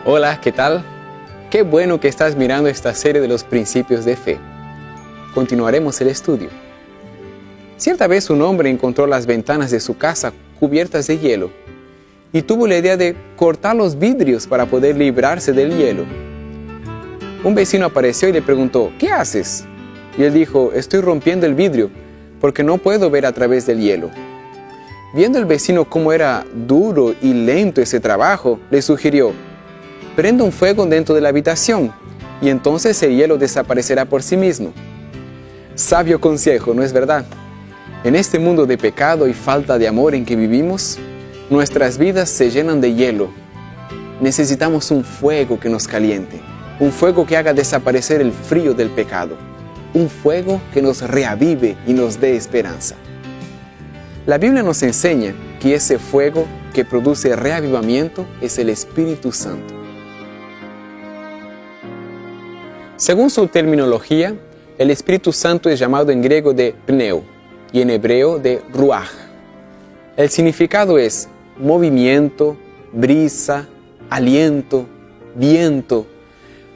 Hola, ¿qué tal? Qué bueno que estás mirando esta serie de los principios de fe. Continuaremos el estudio. Cierta vez un hombre encontró las ventanas de su casa cubiertas de hielo y tuvo la idea de cortar los vidrios para poder librarse del hielo. Un vecino apareció y le preguntó, ¿qué haces? Y él dijo, estoy rompiendo el vidrio porque no puedo ver a través del hielo. Viendo el vecino cómo era duro y lento ese trabajo, le sugirió, prenda un fuego dentro de la habitación y entonces el hielo desaparecerá por sí mismo. Sabio consejo, ¿no es verdad? En este mundo de pecado y falta de amor en que vivimos, nuestras vidas se llenan de hielo. Necesitamos un fuego que nos caliente, un fuego que haga desaparecer el frío del pecado, un fuego que nos reavive y nos dé esperanza. La Biblia nos enseña que ese fuego que produce reavivamiento es el Espíritu Santo. Según su terminología, el Espíritu Santo es llamado en griego de pneu y en hebreo de ruach. El significado es movimiento, brisa, aliento, viento.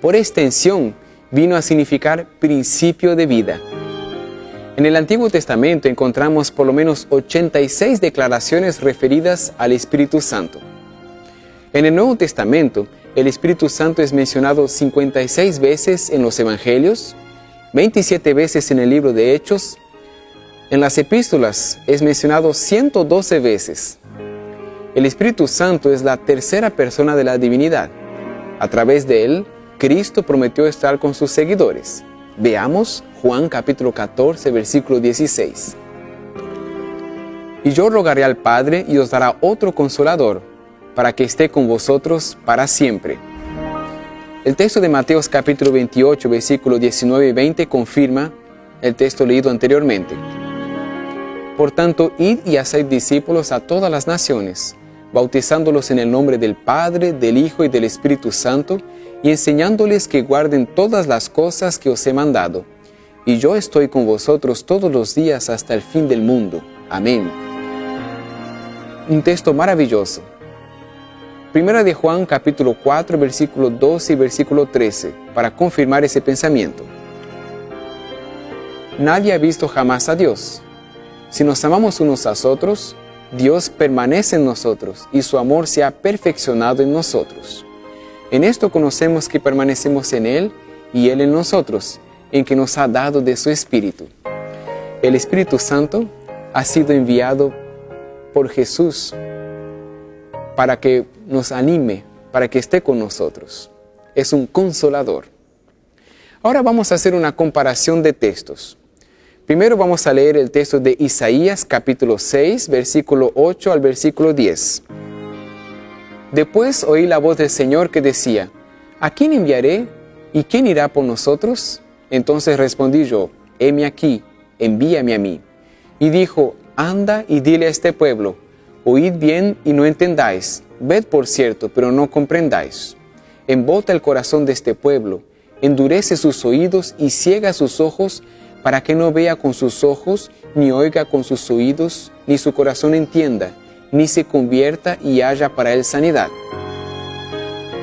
Por extensión, vino a significar principio de vida. En el Antiguo Testamento encontramos por lo menos 86 declaraciones referidas al Espíritu Santo. En el Nuevo Testamento, el Espíritu Santo es mencionado 56 veces en los Evangelios, 27 veces en el libro de Hechos. En las epístolas es mencionado 112 veces. El Espíritu Santo es la tercera persona de la divinidad. A través de él, Cristo prometió estar con sus seguidores. Veamos Juan capítulo 14, versículo 16. Y yo rogaré al Padre y os dará otro Consolador, para que esté con vosotros para siempre. El texto de Mateo capítulo 28, versículos 19 y 20 confirma el texto leído anteriormente. Por tanto, id y haced discípulos a todas las naciones, bautizándolos en el nombre del Padre, del Hijo y del Espíritu Santo, y enseñándoles que guarden todas las cosas que os he mandado. Y yo estoy con vosotros todos los días hasta el fin del mundo. Amén. Un texto maravilloso. Primera de Juan capítulo 4, versículo 12 y versículo 13, para confirmar ese pensamiento. Nadie ha visto jamás a Dios. Si nos amamos unos a otros, Dios permanece en nosotros y su amor se ha perfeccionado en nosotros. En esto conocemos que permanecemos en Él y Él en nosotros, en que nos ha dado de su Espíritu. El Espíritu Santo ha sido enviado por Jesús para que nos anime, para que esté con nosotros. Es un consolador. Ahora vamos a hacer una comparación de textos. Primero vamos a leer el texto de Isaías capítulo 6, versículo 8 al versículo 10. Después oí la voz del Señor que decía, ¿a quién enviaré? ¿Y quién irá por nosotros? Entonces respondí yo, heme aquí, envíame a mí. Y dijo, anda y dile a este pueblo, oíd bien y no entendáis, ved por cierto, pero no comprendáis. Embota el corazón de este pueblo, endurece sus oídos y ciega sus ojos, para que no vea con sus ojos, ni oiga con sus oídos, ni su corazón entienda, ni se convierta y haya para él sanidad.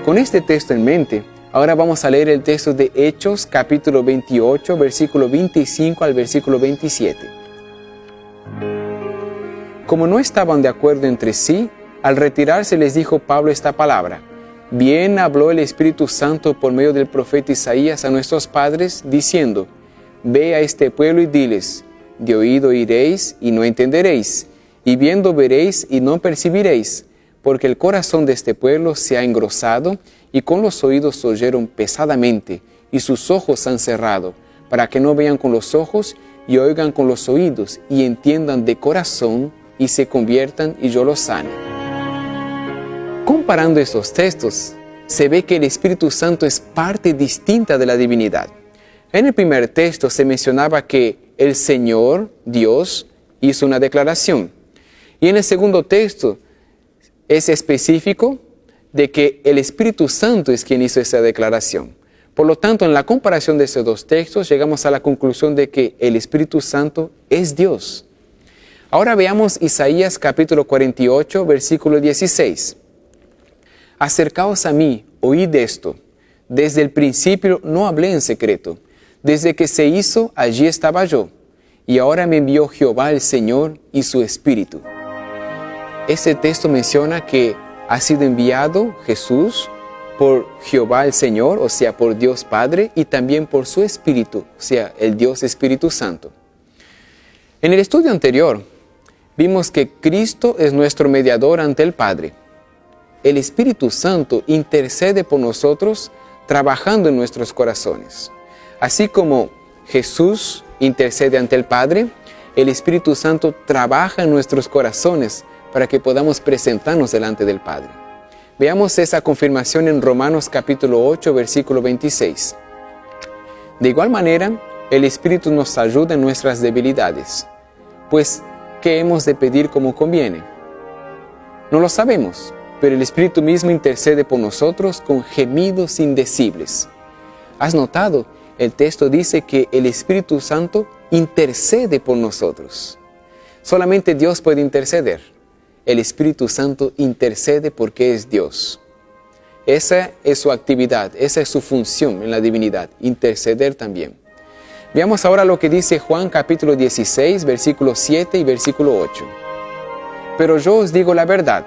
Con este texto en mente, ahora vamos a leer el texto de Hechos, capítulo 28, versículo 25 al versículo 27. Como no estaban de acuerdo entre sí, al retirarse les dijo Pablo esta palabra, bien habló el Espíritu Santo por medio del profeta Isaías a nuestros padres, diciendo, ve a este pueblo y diles, de oído oiréis y no entenderéis, y viendo veréis y no percibiréis, porque el corazón de este pueblo se ha engrosado, y con los oídos oyeron pesadamente, y sus ojos han cerrado, para que no vean con los ojos, y oigan con los oídos, y entiendan de corazón, y se conviertan, y yo los sane. Comparando estos textos, se ve que el Espíritu Santo es parte distinta de la divinidad. En el primer texto se mencionaba que el Señor, Dios, hizo una declaración. Y en el segundo texto es específico de que el Espíritu Santo es quien hizo esa declaración. Por lo tanto, en la comparación de esos dos textos, llegamos a la conclusión de que el Espíritu Santo es Dios. Ahora veamos Isaías capítulo 48, versículo 16. Acercaos a mí, oíd esto. Desde el principio no hablé en secreto. Desde que se hizo, allí estaba yo. Y ahora me envió Jehová el Señor y su Espíritu. Este texto menciona que ha sido enviado Jesús por Jehová el Señor, o sea, por Dios Padre, y también por su Espíritu, o sea, el Dios Espíritu Santo. En el estudio anterior, vimos que Cristo es nuestro mediador ante el Padre. El Espíritu Santo intercede por nosotros, trabajando en nuestros corazones. Así como Jesús intercede ante el Padre, el Espíritu Santo trabaja en nuestros corazones para que podamos presentarnos delante del Padre. Veamos esa confirmación en Romanos capítulo 8, versículo 26. De igual manera, el Espíritu nos ayuda en nuestras debilidades. Pues, ¿qué hemos de pedir como conviene? No lo sabemos, pero el Espíritu mismo intercede por nosotros con gemidos indecibles. ¿Has notado? El texto dice que el Espíritu Santo intercede por nosotros. Solamente Dios puede interceder. El Espíritu Santo intercede porque es Dios. Esa es su actividad, esa es su función en la divinidad, interceder también. Veamos ahora lo que dice Juan capítulo 16, versículo 7 y versículo 8. Pero yo os digo la verdad,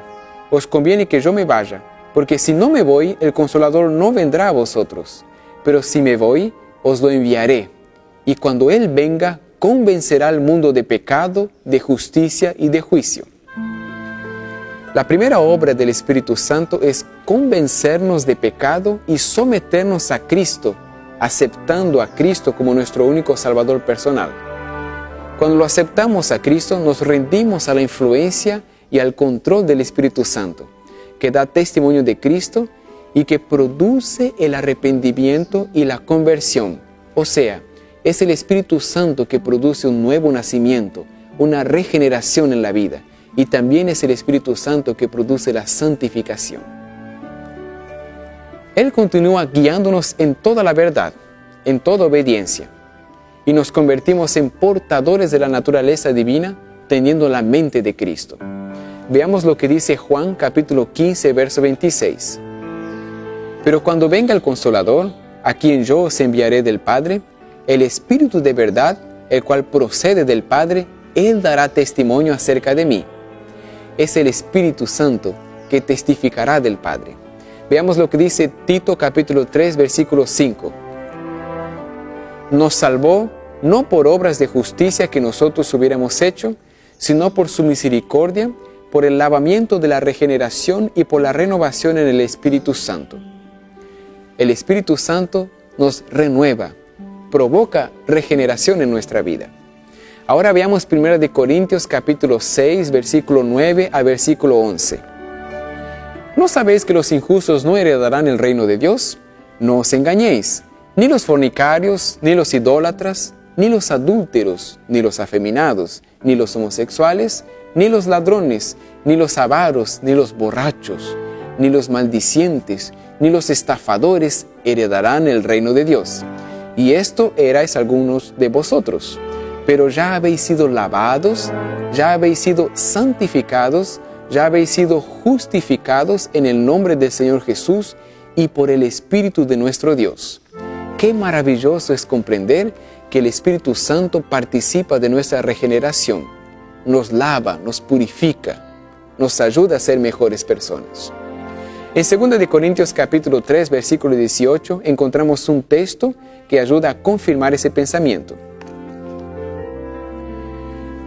os conviene que yo me vaya, porque si no me voy, el Consolador no vendrá a vosotros. Pero si me voy, os lo enviaré. Y cuando Él venga, convencerá al mundo de pecado, de justicia y de juicio. La primera obra del Espíritu Santo es convencernos de pecado y someternos a Cristo, aceptando a Cristo como nuestro único Salvador personal. Cuando lo aceptamos a Cristo, nos rendimos a la influencia y al control del Espíritu Santo, que da testimonio de Cristo y que produce el arrepentimiento y la conversión. O sea, es el Espíritu Santo que produce un nuevo nacimiento, una regeneración en la vida. Y también es el Espíritu Santo que produce la santificación. Él continúa guiándonos en toda la verdad, en toda obediencia. Y nos convertimos en portadores de la naturaleza divina, teniendo la mente de Cristo. Veamos lo que dice Juan capítulo 15, verso 26. Pero cuando venga el Consolador, a quien yo os enviaré del Padre, el Espíritu de verdad, el cual procede del Padre, Él dará testimonio acerca de mí. Es el Espíritu Santo que testificará del Padre. Veamos lo que dice Tito capítulo 3, versículo 5. Nos salvó no por obras de justicia que nosotros hubiéramos hecho, sino por su misericordia, por el lavamiento de la regeneración y por la renovación en el Espíritu Santo. El Espíritu Santo nos renueva, provoca regeneración en nuestra vida. Ahora veamos 1 Corintios capítulo 6, versículo 9 a versículo 11. ¿No sabéis que los injustos no heredarán el reino de Dios? No os engañéis, ni los fornicarios, ni los idólatras, ni los adúlteros, ni los afeminados, ni los homosexuales, ni los ladrones, ni los avaros, ni los borrachos, ni los maldicientes, ni los estafadores heredarán el reino de Dios. Y esto erais algunos de vosotros. Pero ya habéis sido lavados, ya habéis sido santificados, ya habéis sido justificados en el nombre del Señor Jesús y por el Espíritu de nuestro Dios. Qué maravilloso es comprender que el Espíritu Santo participa de nuestra regeneración, nos lava, nos purifica, nos ayuda a ser mejores personas. En 2 Corintios capítulo 3, versículo 18, encontramos un texto que ayuda a confirmar ese pensamiento.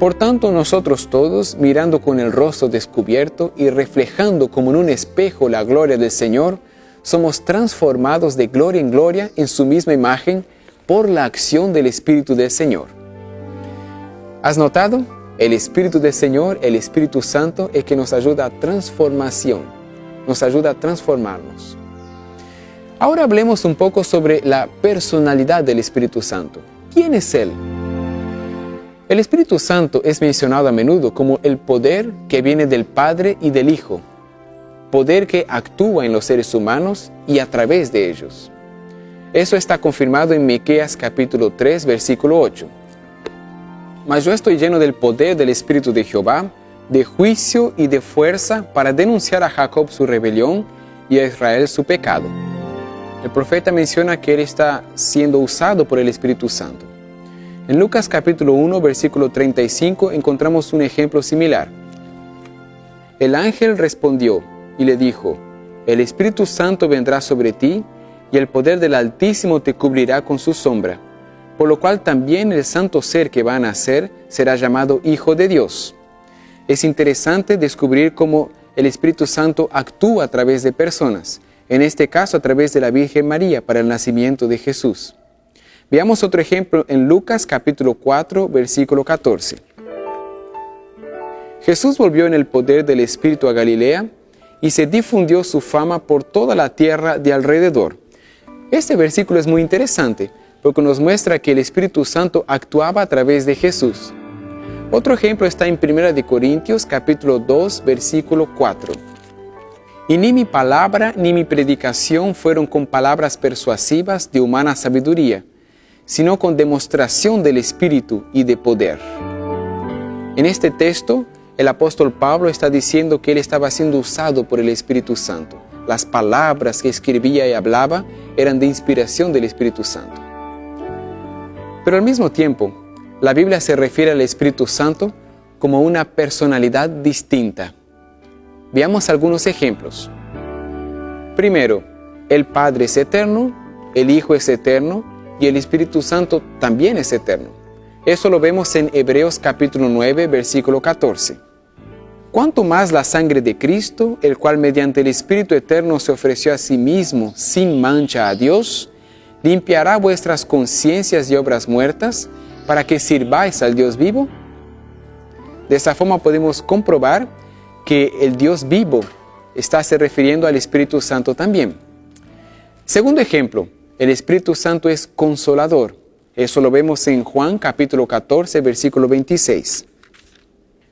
Por tanto, nosotros todos, mirando con el rostro descubierto y reflejando como en un espejo la gloria del Señor, somos transformados de gloria en gloria en su misma imagen por la acción del Espíritu del Señor. ¿Has notado? El Espíritu del Señor, el Espíritu Santo, es que nos ayuda a transformación, nos ayuda a transformarnos. Ahora hablemos un poco sobre la personalidad del Espíritu Santo. ¿Quién es Él? El Espíritu Santo es mencionado a menudo como el poder que viene del Padre y del Hijo, poder que actúa en los seres humanos y a través de ellos. Eso está confirmado en Miqueas capítulo 3, versículo 8. Mas yo estoy lleno del poder del Espíritu de Jehová, de juicio y de fuerza para denunciar a Jacob su rebelión y a Israel su pecado. El profeta menciona que él está siendo usado por el Espíritu Santo. En Lucas capítulo 1, versículo 35 encontramos un ejemplo similar. El ángel respondió y le dijo: el Espíritu Santo vendrá sobre ti, y el poder del Altísimo te cubrirá con su sombra, por lo cual también el santo ser que va a nacer será llamado Hijo de Dios. Es interesante descubrir cómo el Espíritu Santo actúa a través de personas, en este caso a través de la Virgen María para el nacimiento de Jesús. Veamos otro ejemplo en Lucas capítulo 4, versículo 14. Jesús volvió en el poder del Espíritu a Galilea y se difundió su fama por toda la tierra de alrededor. Este versículo es muy interesante porque nos muestra que el Espíritu Santo actuaba a través de Jesús. Otro ejemplo está en 1 Corintios capítulo 2, versículo 4. Y ni mi palabra ni mi predicación fueron con palabras persuasivas de humana sabiduría, sino con demostración del Espíritu y de poder. En este texto, el apóstol Pablo está diciendo que él estaba siendo usado por el Espíritu Santo. Las palabras que escribía y hablaba eran de inspiración del Espíritu Santo. Pero al mismo tiempo, la Biblia se refiere al Espíritu Santo como una personalidad distinta. Veamos algunos ejemplos. Primero, el Padre es eterno, el Hijo es eterno y el Espíritu Santo también es eterno. Eso lo vemos en Hebreos capítulo 9, versículo 14. ¿Cuánto más la sangre de Cristo, el cual mediante el Espíritu eterno se ofreció a sí mismo sin mancha a Dios, limpiará vuestras conciencias y obras muertas para que sirváis al Dios vivo? De esa forma podemos comprobar que el Dios vivo está se refiriendo al Espíritu Santo también. Segundo ejemplo, el Espíritu Santo es consolador. Eso lo vemos en Juan capítulo 14, versículo 26.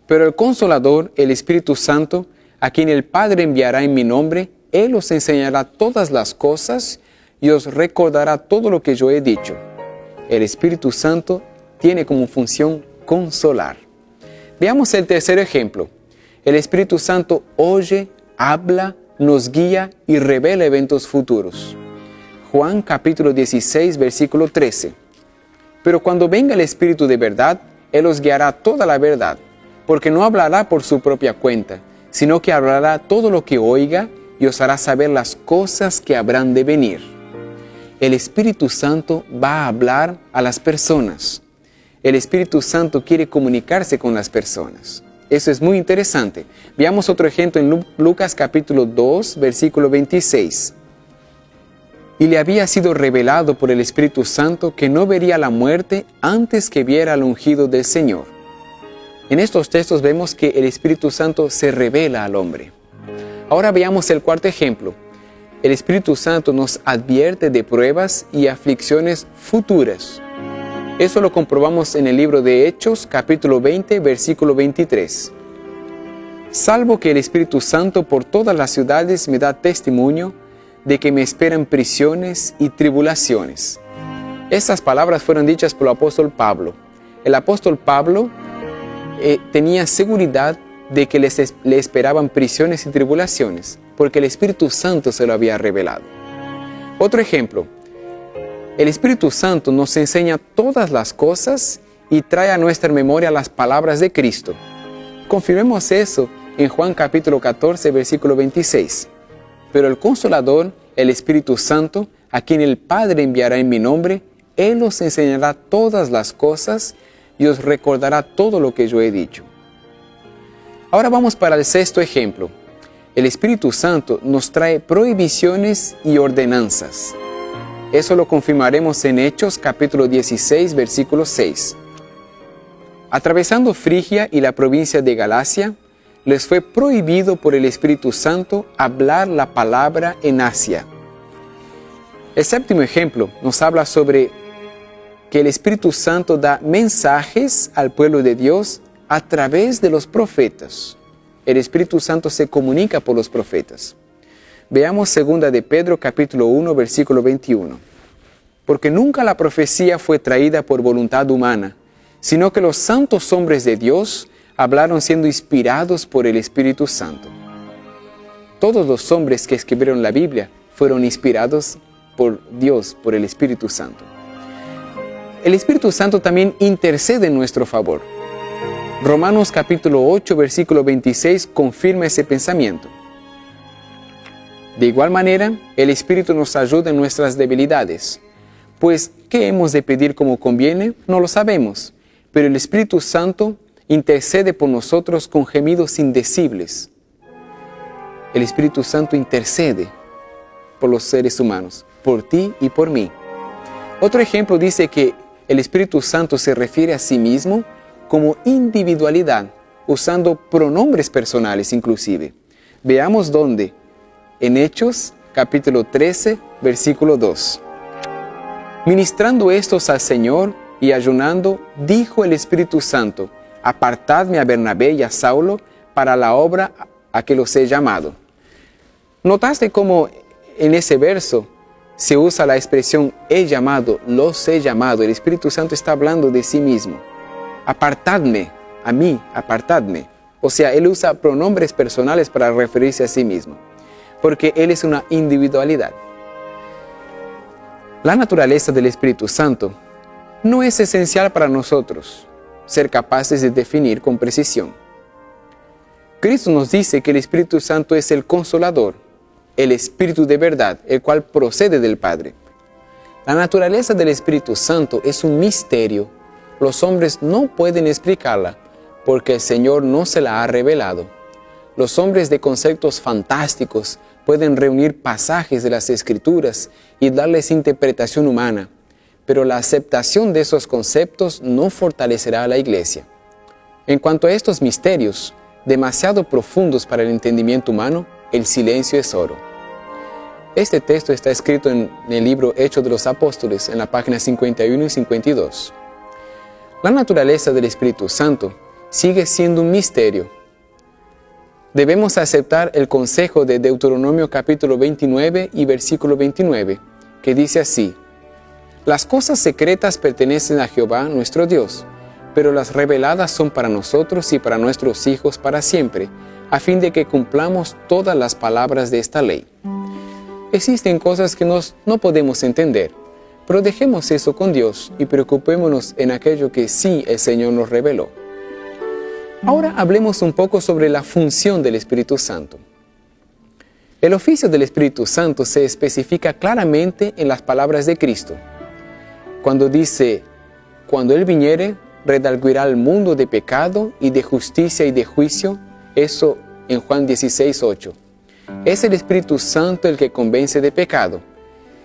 Pero el Consolador, el Espíritu Santo, a quien el Padre enviará en mi nombre, Él os enseñará todas las cosas y os recordará todo lo que yo he dicho. El Espíritu Santo tiene como función consolar. Veamos el tercer ejemplo. El Espíritu Santo oye, habla, nos guía y revela eventos futuros. Juan capítulo 16, versículo 13. Pero cuando venga el Espíritu de verdad, Él os guiará toda la verdad, porque no hablará por su propia cuenta, sino que hablará todo lo que oiga y os hará saber las cosas que habrán de venir. El Espíritu Santo va a hablar a las personas. El Espíritu Santo quiere comunicarse con las personas. Eso es muy interesante. Veamos otro ejemplo en Lucas capítulo 2, versículo 26. Y le había sido revelado por el Espíritu Santo que no vería la muerte antes que viera al ungido del Señor. En estos textos vemos que el Espíritu Santo se revela al hombre. Ahora veamos el cuarto ejemplo. El Espíritu Santo nos advierte de pruebas y aflicciones futuras. Eso lo comprobamos en el libro de Hechos, capítulo 20, versículo 23. Salvo que el Espíritu Santo por todas las ciudades me da testimonio de que me esperan prisiones y tribulaciones. Estas palabras fueron dichas por el apóstol Pablo. El apóstol Pablo tenía seguridad de que le esperaban prisiones y tribulaciones, porque el Espíritu Santo se lo había revelado. Otro ejemplo, el Espíritu Santo nos enseña todas las cosas y trae a nuestra memoria las palabras de Cristo. Confirmemos eso en Juan capítulo 14, versículo 26. Pero el Consolador, el Espíritu Santo, a quien el Padre enviará en mi nombre, Él os enseñará todas las cosas y os recordará todo lo que yo he dicho. Ahora vamos para el sexto ejemplo. El Espíritu Santo nos trae prohibiciones y ordenanzas. Eso lo confirmaremos en Hechos capítulo 16, versículo 6. Atravesando Frigia y la provincia de Galacia, les fue prohibido por el Espíritu Santo hablar la palabra en Asia. El séptimo ejemplo nos habla sobre que el Espíritu Santo da mensajes al pueblo de Dios a través de los profetas. El Espíritu Santo se comunica por los profetas. Veamos 2 de Pedro capítulo 1, versículo 21. Porque nunca la profecía fue traída por voluntad humana, sino que los santos hombres de Dios hablaron siendo inspirados por el Espíritu Santo. Todos los hombres que escribieron la Biblia fueron inspirados por Dios, por el Espíritu Santo. El Espíritu Santo también intercede en nuestro favor. Romanos capítulo 8, versículo 26 confirma ese pensamiento. De igual manera, el Espíritu nos ayuda en nuestras debilidades. Pues, ¿qué hemos de pedir como conviene? No lo sabemos, pero el Espíritu Santo intercede por nosotros con gemidos indecibles. El Espíritu Santo intercede por los seres humanos, por ti y por mí. Otro ejemplo dice que el Espíritu Santo se refiere a sí mismo como individualidad, usando pronombres personales inclusive. Veamos dónde. En Hechos, capítulo 13, versículo 2. Ministrando estos al Señor y ayunando, dijo el Espíritu Santo: apartadme a Bernabé y a Saulo para la obra a que los he llamado. ¿Notaste cómo en ese verso se usa la expresión he llamado, los he llamado? El Espíritu Santo está hablando de sí mismo. Apartadme, a mí, apartadme. O sea, Él usa pronombres personales para referirse a sí mismo, porque Él es una individualidad. La naturaleza del Espíritu Santo no es esencial para nosotros ser capaces de definir con precisión. Cristo nos dice que el Espíritu Santo es el Consolador, el Espíritu de verdad, el cual procede del Padre. La naturaleza del Espíritu Santo es un misterio. Los hombres no pueden explicarla porque el Señor no se la ha revelado. Los hombres de conceptos fantásticos pueden reunir pasajes de las Escrituras y darles interpretación humana, pero la aceptación de esos conceptos no fortalecerá a la Iglesia. En cuanto a estos misterios, demasiado profundos para el entendimiento humano, el silencio es oro. Este texto está escrito en el libro Hechos de los Apóstoles, en la página 51 y 52. La naturaleza del Espíritu Santo sigue siendo un misterio. Debemos aceptar el consejo de Deuteronomio capítulo 29 y versículo 29, que dice así: las cosas secretas pertenecen a Jehová nuestro Dios, pero las reveladas son para nosotros y para nuestros hijos para siempre, a fin de que cumplamos todas las palabras de esta ley. Existen cosas que no podemos entender, pero dejemos eso con Dios y preocupémonos en aquello que sí el Señor nos reveló. Ahora hablemos un poco sobre la función del Espíritu Santo. El oficio del Espíritu Santo se especifica claramente en las palabras de Cristo, cuando dice: cuando Él viniere, redarguirá al mundo de pecado y de justicia y de juicio. Eso en Juan 16, 8. Es el Espíritu Santo el que convence de pecado.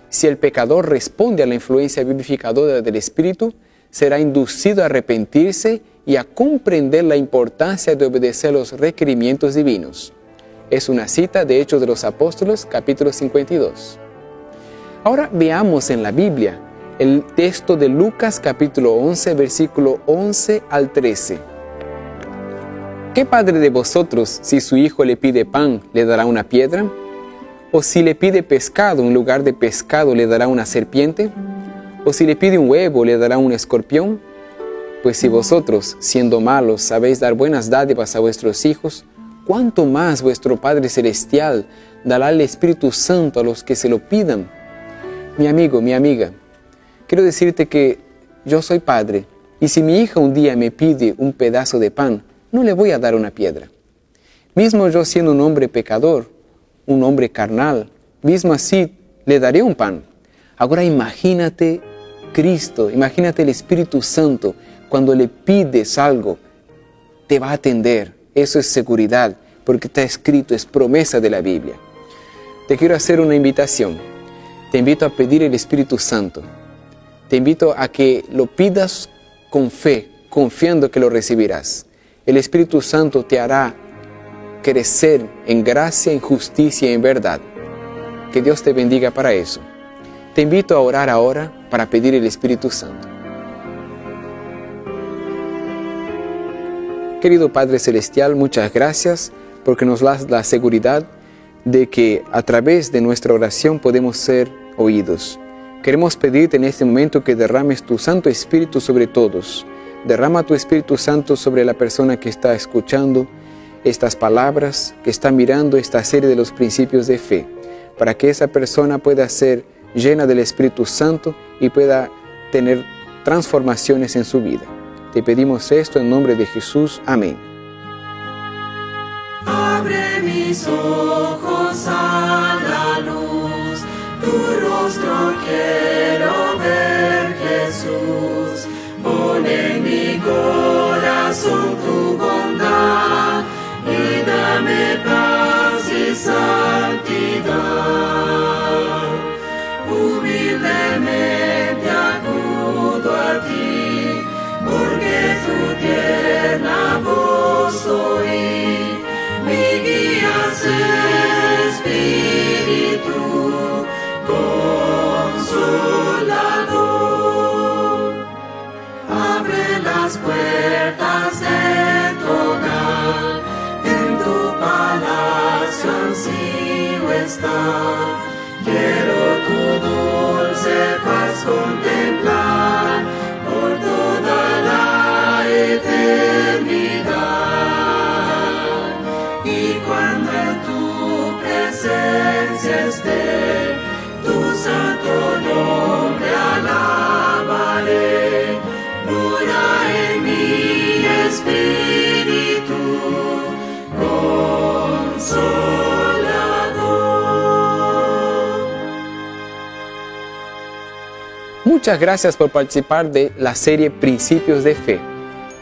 Si el pecador responde a la influencia vivificadora del Espíritu, será inducido a arrepentirse y a comprender la importancia de obedecer los requerimientos divinos. Es una cita de Hechos de los Apóstoles, capítulo 52. Ahora veamos en la Biblia el texto de Lucas capítulo 11, versículo 11 al 13. ¿Qué padre de vosotros, si su hijo le pide pan, le dará una piedra? ¿O si le pide pescado, en lugar de pescado, le dará una serpiente? ¿O si le pide un huevo, le dará un escorpión? Pues si vosotros, siendo malos, sabéis dar buenas dádivas a vuestros hijos, ¿cuánto más vuestro Padre Celestial dará el Espíritu Santo a los que se lo pidan? Mi amigo, mi amiga, quiero decirte que yo soy padre, y si mi hija un día me pide un pedazo de pan, no le voy a dar una piedra. Mismo yo siendo un hombre pecador, un hombre carnal, mismo así le daré un pan. Ahora imagínate Cristo, imagínate el Espíritu Santo, cuando le pides algo, te va a atender. Eso es seguridad, porque está escrito, es promesa de la Biblia. Te quiero hacer una invitación. Te invito a pedir el Espíritu Santo. Te invito a que lo pidas con fe, confiando que lo recibirás. El Espíritu Santo te hará crecer en gracia, en justicia y en verdad. Que Dios te bendiga para eso. Te invito a orar ahora para pedir el Espíritu Santo. Querido Padre Celestial, muchas gracias porque nos das la seguridad de que a través de nuestra oración podemos ser oídos. Queremos pedirte en este momento que derrames tu Santo Espíritu sobre todos. Derrama tu Espíritu Santo sobre la persona que está escuchando estas palabras, que está mirando esta serie de los principios de fe, para que esa persona pueda ser llena del Espíritu Santo y pueda tener transformaciones en su vida. Te pedimos esto en nombre de Jesús. Amén. Abre mis ojos a la luz, tu rostro quiero ver, Jesús. Pon en mi corazón tu bondad y dame paz y santidad. Humildemente acudo a ti, porque tu tierna voz oí. Mi guía es el Espíritu Consolador. Abre las puertas de tu hogar, en tu palacio ansío estar. Quiero tu dulce paz contemplar por toda la eternidad. Y cuando en tu presencia esté, tu santo nombre alabaré. Mora en mi espíritu consolador. Muchas gracias por participar de la serie Principios de Fe.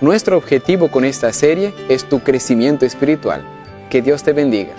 Nuestro objetivo con esta serie es tu crecimiento espiritual. Que Dios te bendiga.